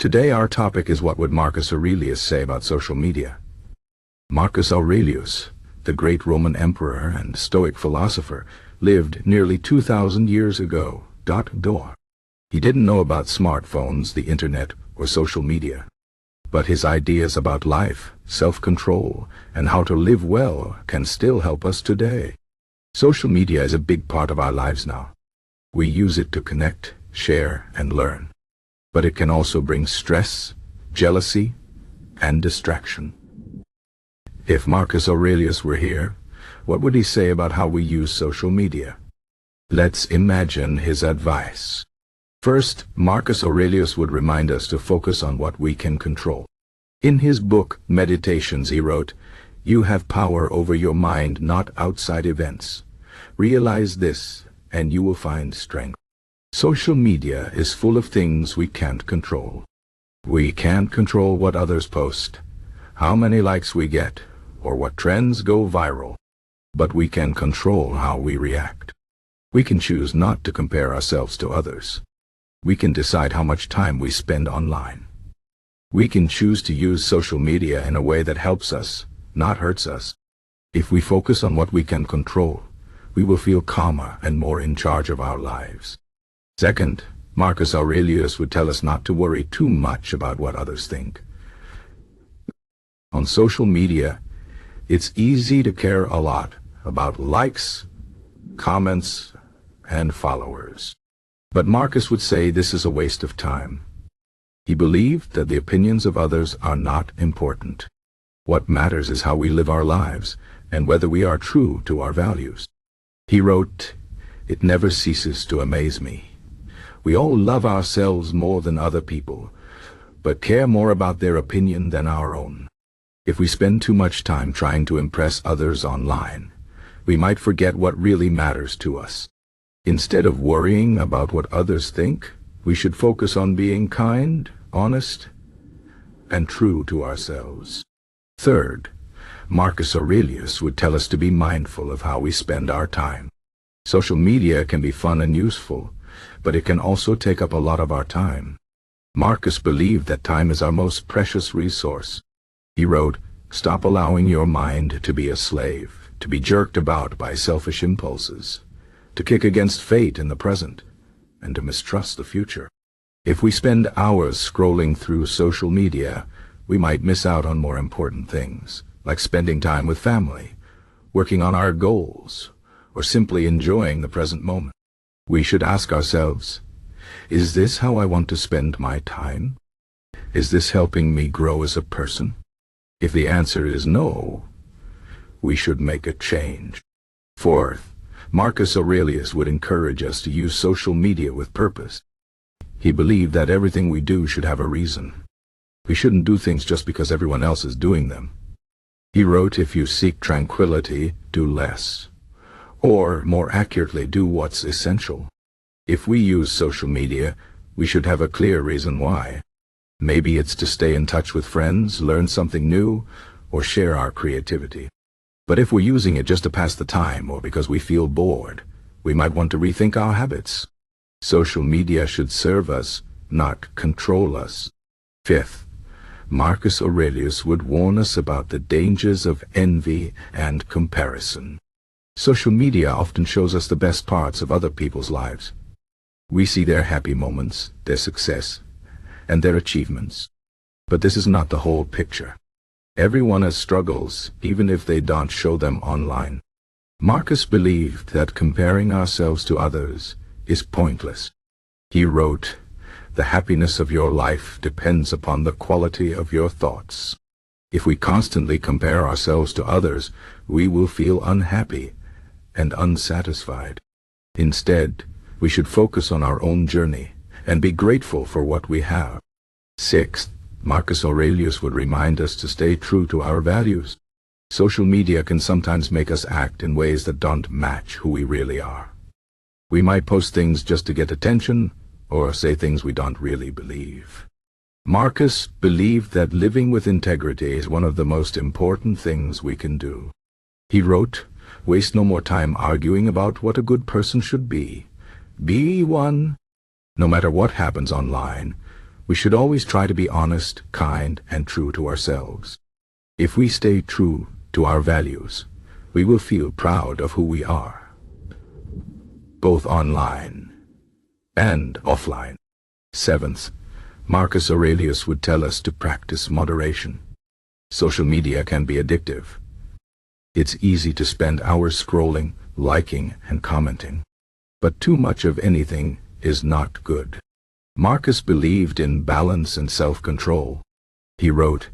Today our topic is what would Marcus Aurelius say about social media. Marcus Aurelius, the great Roman emperor and Stoic philosopher, lived nearly 2,000 years ago. He didn't know about smartphones, the internet, or social media. But his ideas about life, self-control, and how to live well can still help us today. Social media is a big part of our lives now. We use it to connect, share, and learn. But it can also bring stress, jealousy, and distraction. If Marcus Aurelius were here, what would he say about how we use social media? Let's imagine his advice. First, Marcus Aurelius would remind us to focus on what we can control. In his book, Meditations, he wrote, "You have power over your mind, not outside events. Realize this, and you will find strength." Social media is full of things we can't control. We can't control what others post, how many likes we get, or what trends go viral. But we can control how we react. We can choose not to compare ourselves to others. We can decide how much time we spend online. We can choose to use social media in a way that helps us, not hurts us. If we focus on what we can control, we will feel calmer and more in charge of our lives. Second, Marcus Aurelius would tell us not to worry too much about what others think. On social media, it's easy to care a lot about likes, comments, and followers. But Marcus would say this is a waste of time. He believed that the opinions of others are not important. What matters is how we live our lives and whether we are true to our values. He wrote, "It never ceases to amaze me. We all love ourselves more than other people, but care more about their opinion than our own. If we spend too much time trying to impress others online, we might forget what really matters to us. Instead of worrying about what others think, we should focus on being kind, honest, and true to ourselves." Third, Marcus Aurelius would tell us to be mindful of how we spend our time. Social media can be fun and useful, but it can also take up a lot of our time. Marcus believed that time is our most precious resource. He wrote, "Stop allowing your mind to be a slave, to be jerked about by selfish impulses, to kick against fate in the present, and to mistrust the future." If we spend hours scrolling through social media, we might miss out on more important things, like spending time with family, working on our goals, or simply enjoying the present moment. We should ask ourselves, is this how I want to spend my time? Is this helping me grow as a person? If the answer is no, we should make a change. Fourth, Marcus Aurelius would encourage us to use social media with purpose. He believed that everything we do should have a reason. We shouldn't do things just because everyone else is doing them. He wrote, "If you seek tranquility, do less. Or, more accurately, do what's essential." If we use social media, we should have a clear reason why. Maybe it's to stay in touch with friends, learn something new, or share our creativity. But if we're using it just to pass the time or because we feel bored, we might want to rethink our habits. Social media should serve us, not control us. Fifth, Marcus Aurelius would warn us about the dangers of envy and comparison. Social media often shows us the best parts of other people's lives. We see their happy moments, their success, and their achievements. But this is not the whole picture. Everyone has struggles, even if they don't show them online. Marcus believed that comparing ourselves to others is pointless. He wrote, "The happiness of your life depends upon the quality of your thoughts." If we constantly compare ourselves to others, we will feel unhappy and unsatisfied. Instead, we should focus on our own journey and be grateful for what we have. Sixth, Marcus Aurelius would remind us to stay true to our values. Social media can sometimes make us act in ways that don't match who we really are. We might post things just to get attention or say things we don't really believe. Marcus believed that living with integrity is one of the most important things we can do. He wrote, "Waste no more time arguing about what a good person should be. Be one." No matter what happens online, We should always try to be honest, kind, and true to ourselves. If we stay true to our values, we will feel proud of who we are, both online and offline. Seventh, Marcus Aurelius would tell us to practice moderation. Social media can be addictive. It's easy to spend hours scrolling, liking, and commenting. But too much of anything is not good. Marcus believed in balance and self-control. He wrote,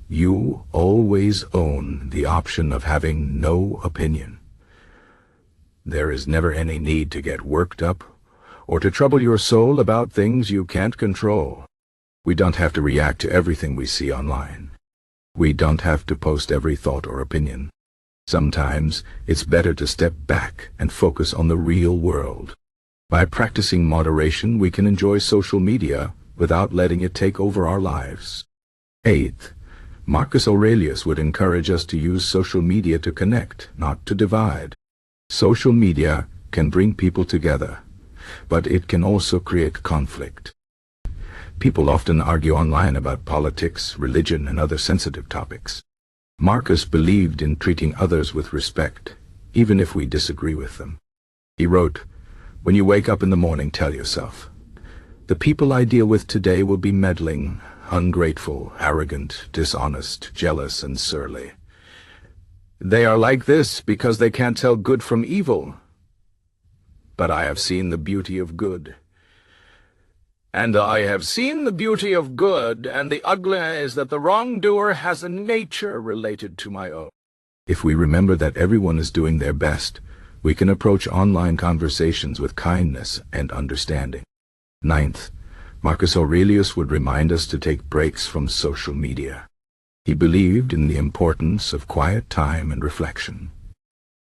"You always own the option of having no opinion. There is never any need to get worked up or to trouble your soul about things you can't control. We don't have to react to everything we see online. We don't have to post every thought or opinion. Sometimes it's better to step back and focus on the real world. By practicing moderation, we can enjoy social media without letting it take over our lives." Eighth, Marcus Aurelius would encourage us to use social media to connect, not to divide. Social media can bring people together, but it can also create conflict. People often argue online about politics, religion, and other sensitive topics. Marcus believed in treating others with respect, even if we disagree with them. He wrote, "When you wake up in the morning, tell yourself, the people I deal with today will be meddling, ungrateful, arrogant, dishonest, jealous, and surly. They are like this because they can't tell good from evil. But I have seen the beauty of good. And I have seen the beauty of good, and the ugly is that the wrongdoer has a nature related to my own." If we remember that everyone is doing their best, we can approach online conversations with kindness and understanding. Ninth, Marcus Aurelius would remind us to take breaks from social media. He believed in the importance of quiet time and reflection.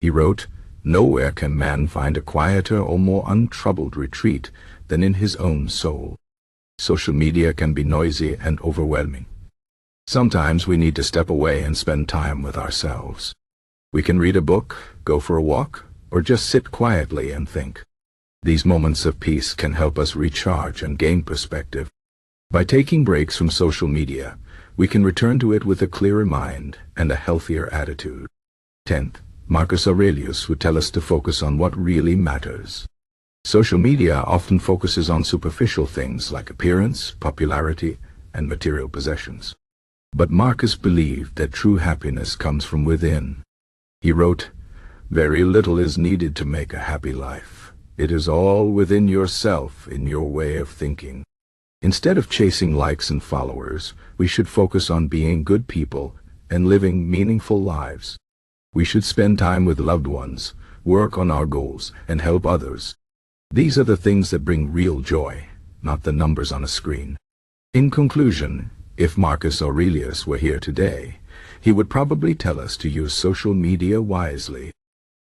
He wrote, "Nowhere can man find a quieter or more untroubled retreat than in his own soul." Social media can be noisy and overwhelming. Sometimes we need to step away and spend time with ourselves. We can read a book, go for a walk, or just sit quietly and think. These moments of peace can help us recharge and gain perspective. By taking breaks from social media, we can return to it with a clearer mind and a healthier attitude. 10th, Marcus Aurelius would tell us to focus on what really matters. Social media often focuses on superficial things like appearance, popularity, and material possessions. But Marcus believed that true happiness comes from within. He wrote, "Very little is needed to make a happy life. It is all within yourself, in your way of thinking." Instead of chasing likes and followers, we should focus on being good people and living meaningful lives. We should spend time with loved ones, work on our goals, and help others. These are the things that bring real joy, not the numbers on a screen. In conclusion, if Marcus Aurelius were here today, he would probably tell us to use social media wisely.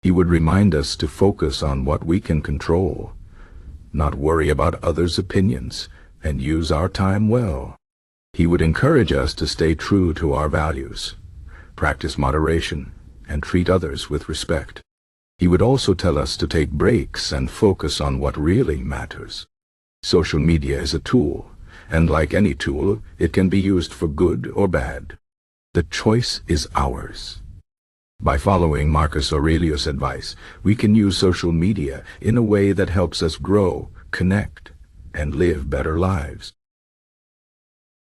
He would remind us to focus on what we can control, not worry about others' opinions, and use our time well. He would encourage us to stay true to our values, practice moderation, and treat others with respect. He would also tell us to take breaks and focus on what really matters. Social media is a tool, and like any tool, it can be used for good or bad. The choice is ours. By following Marcus Aurelius' advice, we can use social media in a way that helps us grow, connect, and live better lives.